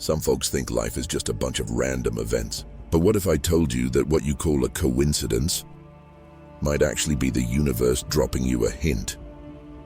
Some folks think life is just a bunch of random events. But what if I told you that what you call a coincidence might actually be the universe dropping you a hint?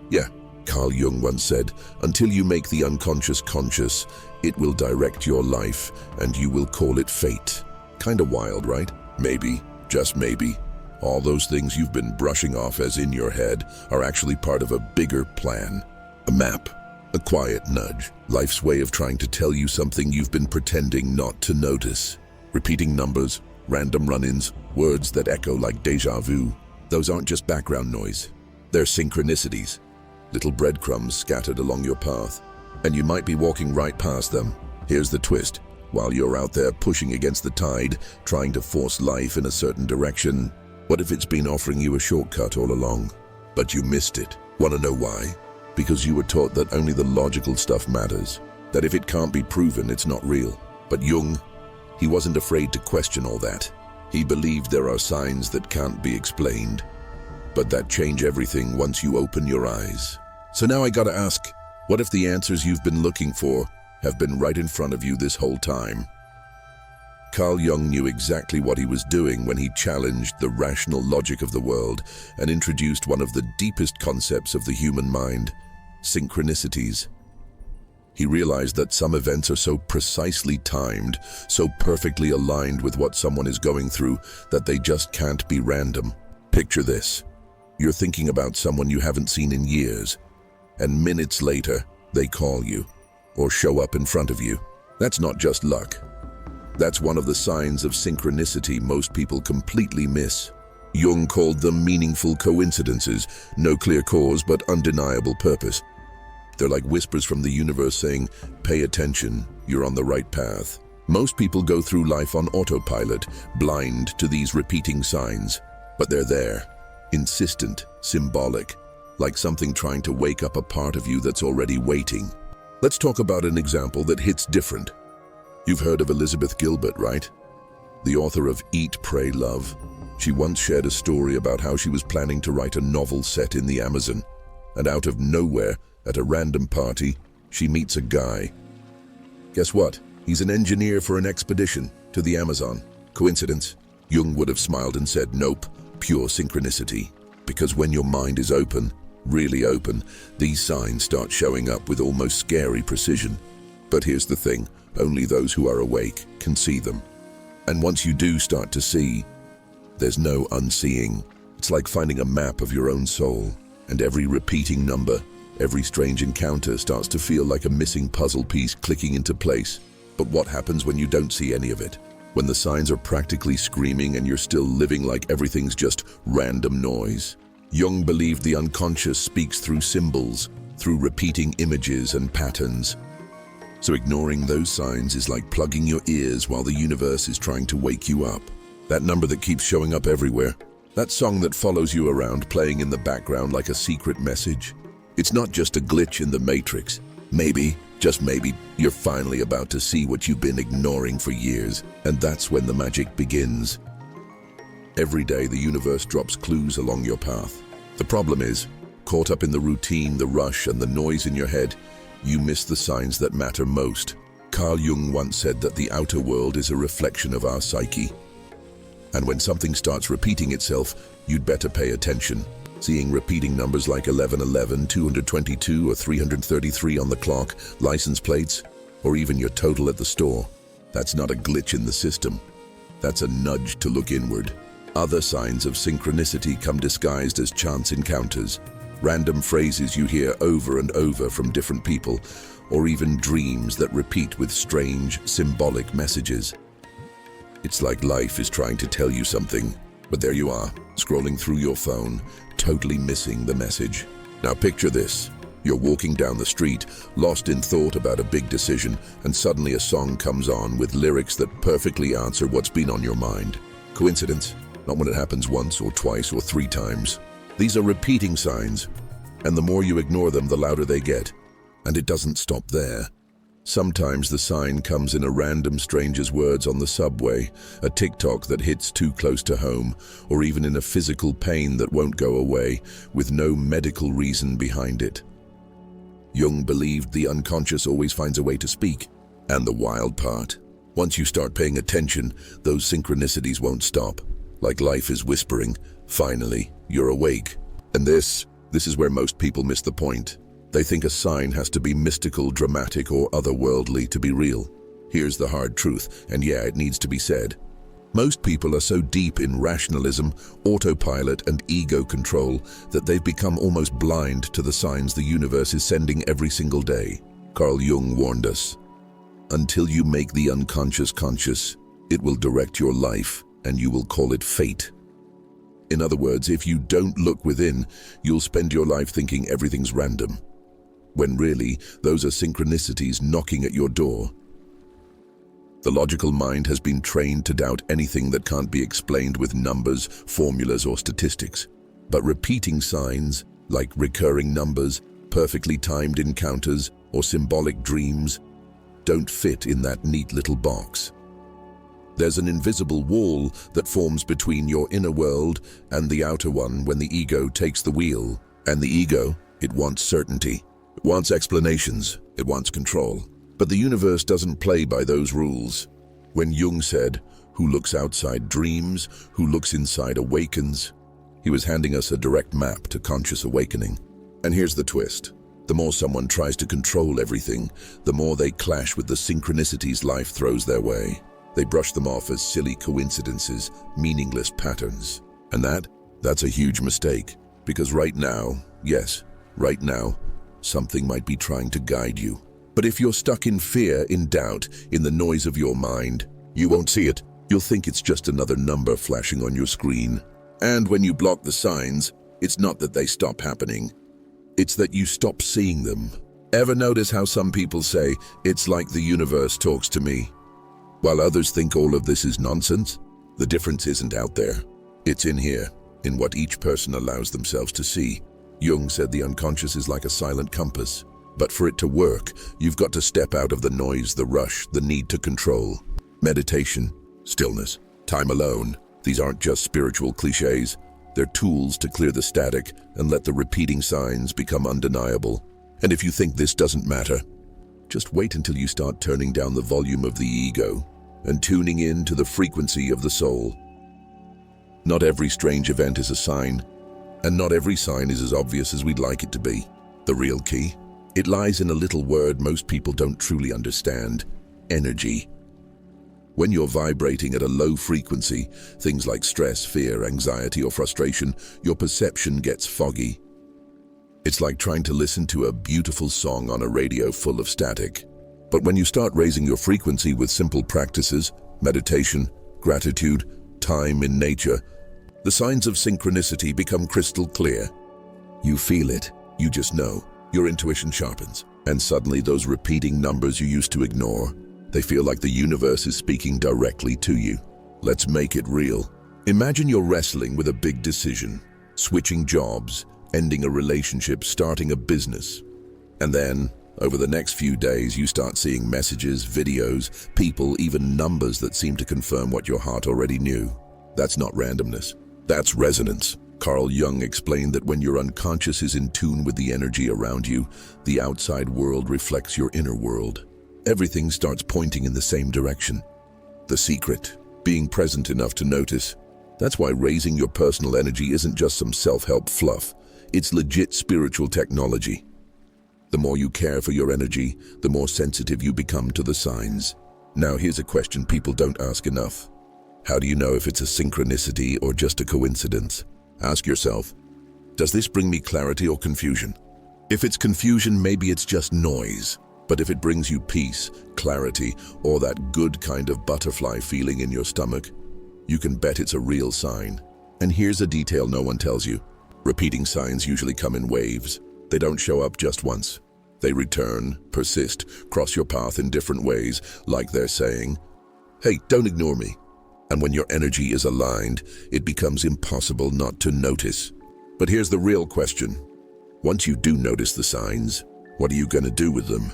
Yeah, Carl Jung once said, until you make the unconscious conscious, it will direct your life and you will call it fate. Kinda wild, right? Maybe, just maybe, all those things you've been brushing off as in your head are actually part of a bigger plan. A map, a quiet nudge, life's way of trying to tell you something you've been pretending not to notice. Repeating numbers, random run-ins, words that echo like déjà vu. Those aren't just background noise. They're synchronicities, little breadcrumbs scattered along your path. And you might be walking right past them. Here's the twist. While you're out there pushing against the tide, trying to force life in a certain direction, what if it's been offering you a shortcut all along? But you missed it. Want to know why? Because you were taught that only the logical stuff matters. That if it can't be proven, it's not real. But Jung, he wasn't afraid to question all that. He believed there are signs that can't be explained, but that change everything once you open your eyes. So now I gotta ask, what if the answers you've been looking for have been right in front of you this whole time? Carl Jung knew exactly what he was doing when he challenged the rational logic of the world and introduced one of the deepest concepts of the human mind, synchronicities. He realized that some events are so precisely timed, so perfectly aligned with what someone is going through, that they just can't be random. Picture this. You're thinking about someone you haven't seen in years, and minutes later, they call you, or show up in front of you. That's not just luck. That's one of the signs of synchronicity most people completely miss. Jung called them meaningful coincidences, no clear cause but undeniable purpose. They're like whispers from the universe saying, pay attention, you're on the right path. Most people go through life on autopilot, blind to these repeating signs. But they're there, insistent, symbolic, like something trying to wake up a part of you that's already waiting. Let's talk about an example that hits different. You've heard of Elizabeth Gilbert, right? The author of Eat, Pray, Love. She once shared a story about how she was planning to write a novel set in the Amazon, and out of nowhere, at a random party, she meets a guy. Guess what? He's an engineer for an expedition to the Amazon. Coincidence? Jung would have smiled and said, nope, pure synchronicity. Because when your mind is open, really open, these signs start showing up with almost scary precision. But here's the thing, only those who are awake can see them. And once you do start to see, there's no unseeing. It's like finding a map of your own soul, and every repeating number, every strange encounter starts to feel like a missing puzzle piece clicking into place. But what happens when you don't see any of it? When the signs are practically screaming and you're still living like everything's just random noise? Jung believed the unconscious speaks through symbols, through repeating images and patterns. So ignoring those signs is like plugging your ears while the universe is trying to wake you up. That number that keeps showing up everywhere. That song that follows you around, playing in the background like a secret message. It's not just a glitch in the matrix. Maybe, just maybe, you're finally about to see what you've been ignoring for years. And that's when the magic begins. Every day, the universe drops clues along your path. The problem is, caught up in the routine, the rush, and the noise in your head, you miss the signs that matter most. Carl Jung once said that the outer world is a reflection of our psyche. And when something starts repeating itself, you'd better pay attention. Seeing repeating numbers like 1111, 222, or 333 on the clock, license plates, or even your total at the store. That's not a glitch in the system. That's a nudge to look inward. Other signs of synchronicity come disguised as chance encounters, random phrases you hear over and over from different people, or even dreams that repeat with strange, symbolic messages. It's like life is trying to tell you something, but there you are, scrolling through your phone, totally missing the message. Now picture this. You're walking down the street, lost in thought about a big decision, and suddenly a song comes on with lyrics that perfectly answer what's been on your mind. Coincidence? Not when it happens once or twice or 3 times. These are repeating signs, and the more you ignore them, the louder they get. And it doesn't stop there. Sometimes the sign comes in a random stranger's words on the subway, a TikTok that hits too close to home, or even in a physical pain that won't go away, with no medical reason behind it. Jung believed the unconscious always finds a way to speak, And the wild part, once you start paying attention, those synchronicities won't stop. Like life is whispering, finally, you're awake. And this is where most people miss the point. They think a sign has to be mystical, dramatic, or otherworldly to be real. Here's the hard truth, and yeah, it needs to be said. Most people are so deep in rationalism, autopilot, and ego control that they've become almost blind to the signs the universe is sending every single day. Carl Jung warned us, until you make the unconscious conscious, it will direct your life, and you will call it fate. In other words, if you don't look within, you'll spend your life thinking everything's random, when really, those are synchronicities knocking at your door. The logical mind has been trained to doubt anything that can't be explained with numbers, formulas, or statistics. But repeating signs, like recurring numbers, perfectly timed encounters, or symbolic dreams, don't fit in that neat little box. There's an invisible wall that forms between your inner world and the outer one when the ego takes the wheel. And the ego, it wants certainty. It wants explanations. It wants control. But the universe doesn't play by those rules. When Jung said, "Who looks outside dreams, who looks inside awakens," he was handing us a direct map to conscious awakening. And here's the twist. The more someone tries to control everything, the more they clash with the synchronicities life throws their way. They brush them off as silly coincidences, meaningless patterns. And that's a huge mistake. Because right now, yes, right now, something might be trying to guide you. But if you're stuck in fear, in doubt, in the noise of your mind, you won't see it. You'll think it's just another number flashing on your screen. And when you block the signs, it's not that they stop happening. It's that you stop seeing them. Ever notice how some people say, "It's like the universe talks to me," while others think all of this is nonsense? The difference isn't out there. It's in here, in what each person allows themselves to see. Jung said the unconscious is like a silent compass. But for it to work, you've got to step out of the noise, the rush, the need to control. Meditation, stillness, time alone. These aren't just spiritual cliches. They're tools to clear the static and let the repeating signs become undeniable. And if you think this doesn't matter, just wait until you start turning down the volume of the ego and tuning in to the frequency of the soul. Not every strange event is a sign, and not every sign is as obvious as we'd like it to be. The real key? It lies in a little word most people don't truly understand: energy. When you're vibrating at a low frequency, things like stress, fear, anxiety, or frustration, your perception gets foggy. It's like trying to listen to a beautiful song on a radio full of static. But when you start raising your frequency with simple practices, meditation, gratitude, time in nature, the signs of synchronicity become crystal clear. You feel it, you just know. Your intuition sharpens, and suddenly those repeating numbers you used to ignore, they feel like the universe is speaking directly to you. Let's make it real. Imagine you're wrestling with a big decision, switching jobs, ending a relationship, starting a business. And then, over the next few days, you start seeing messages, videos, people, even numbers that seem to confirm what your heart already knew. That's not randomness. That's resonance. Carl Jung explained that when your unconscious is in tune with the energy around you, the outside world reflects your inner world. Everything starts pointing in the same direction. The secret, being present enough to notice. That's why raising your personal energy isn't just some self-help fluff. It's legit spiritual technology. The more you care for your energy, the more sensitive you become to the signs. Now here's a question people don't ask enough. How do you know if it's a synchronicity or just a coincidence? Ask yourself, does this bring me clarity or confusion? If it's confusion, maybe it's just noise. But if it brings you peace, clarity, or that good kind of butterfly feeling in your stomach, you can bet it's a real sign. And here's a detail no one tells you. Repeating signs usually come in waves. They don't show up just once. They return, persist, cross your path in different ways, like they're saying, "Hey, don't ignore me." And when your energy is aligned, it becomes impossible not to notice. But here's the real question. Once you do notice the signs, what are you going to do with them?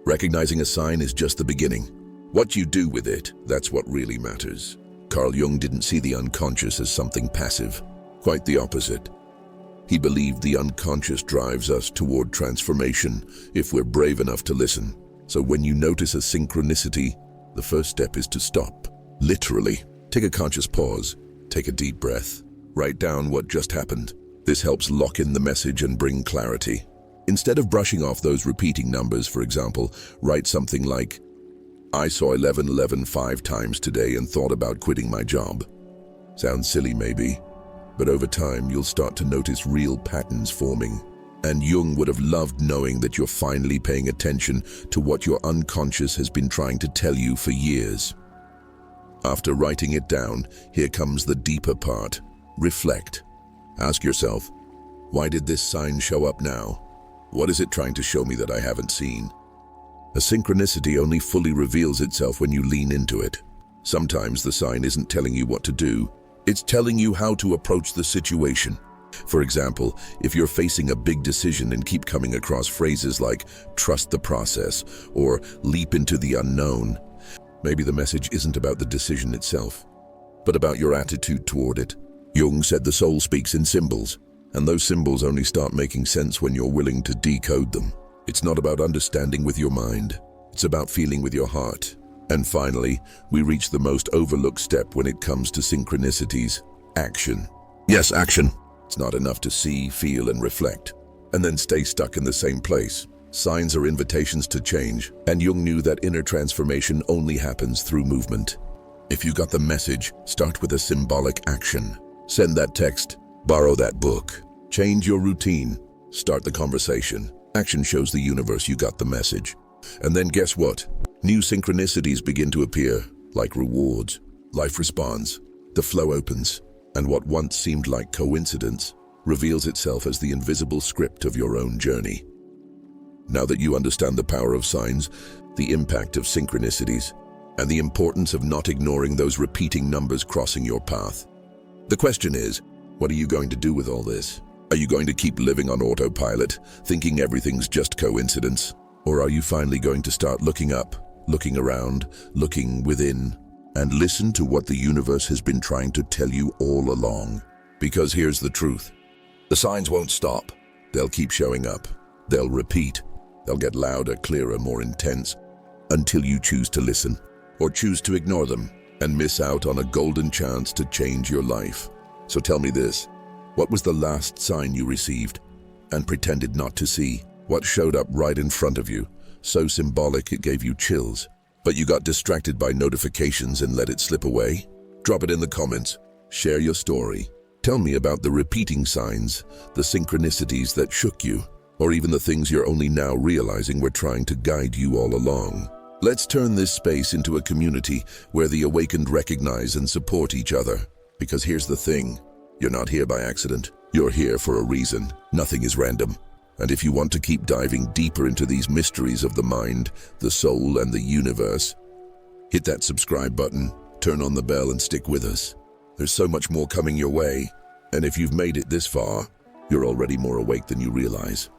Recognizing a sign is just the beginning. What you do with it, that's what really matters. Carl Jung didn't see the unconscious as something passive. Quite the opposite. He believed the unconscious drives us toward transformation if we're brave enough to listen. So when you notice a synchronicity, the first step is to stop. Literally, take a conscious pause, take a deep breath, write down what just happened. This helps lock in the message and bring clarity. Instead of brushing off those repeating numbers, for example, write something like, I saw 1111 5 times today and thought about quitting my job. Sounds silly maybe, but over time you'll start to notice real patterns forming. And Jung would have loved knowing that you're finally paying attention to what your unconscious has been trying to tell you for years. After writing it down, here comes the deeper part. Reflect. Ask yourself, why did this sign show up now? What is it trying to show me that I haven't seen? A synchronicity only fully reveals itself when you lean into it. Sometimes the sign isn't telling you what to do, it's telling you how to approach the situation. For example, if you're facing a big decision and keep coming across phrases like trust the process or leap into the unknown, maybe the message isn't about the decision itself, but about your attitude toward it. Jung said the soul speaks in symbols, and those symbols only start making sense when you're willing to decode them. It's not about understanding with your mind, it's about feeling with your heart. And finally, we reach the most overlooked step when it comes to synchronicities: action. Yes, action. It's not enough to see, feel, and reflect, and then stay stuck in the same place. Signs are invitations to change, and Jung knew that inner transformation only happens through movement. If you got the message, start with a symbolic action. Send that text, borrow that book, change your routine, start the conversation. Action shows the universe you got the message. And then guess what? New synchronicities begin to appear, like rewards. Life responds, the flow opens, and what once seemed like coincidence reveals itself as the invisible script of your own journey. Now that you understand the power of signs, the impact of synchronicities, and the importance of not ignoring those repeating numbers crossing your path, the question is, what are you going to do with all this? Are you going to keep living on autopilot, thinking everything's just coincidence? Or are you finally going to start looking up, looking around, looking within, and listen to what the universe has been trying to tell you all along? Because here's the truth. The signs won't stop. They'll keep showing up. They'll repeat. They'll get louder, clearer, more intense, until you choose to listen, or choose to ignore them, and miss out on a golden chance to change your life. So tell me this, what was the last sign you received and pretended not to see? What showed up right in front of you, so symbolic it gave you chills, but you got distracted by notifications and let it slip away? Drop it in the comments. Share your story. Tell me about the repeating signs, the synchronicities that shook you, or even the things you're only now realizing were trying to guide you all along. Let's turn this space into a community where the awakened recognize and support each other. Because here's the thing, you're not here by accident. You're here for a reason. Nothing is random. And if you want to keep diving deeper into these mysteries of the mind, the soul, and the universe, hit that subscribe button, turn on the bell, and stick with us. There's so much more coming your way. And if you've made it this far, you're already more awake than you realize.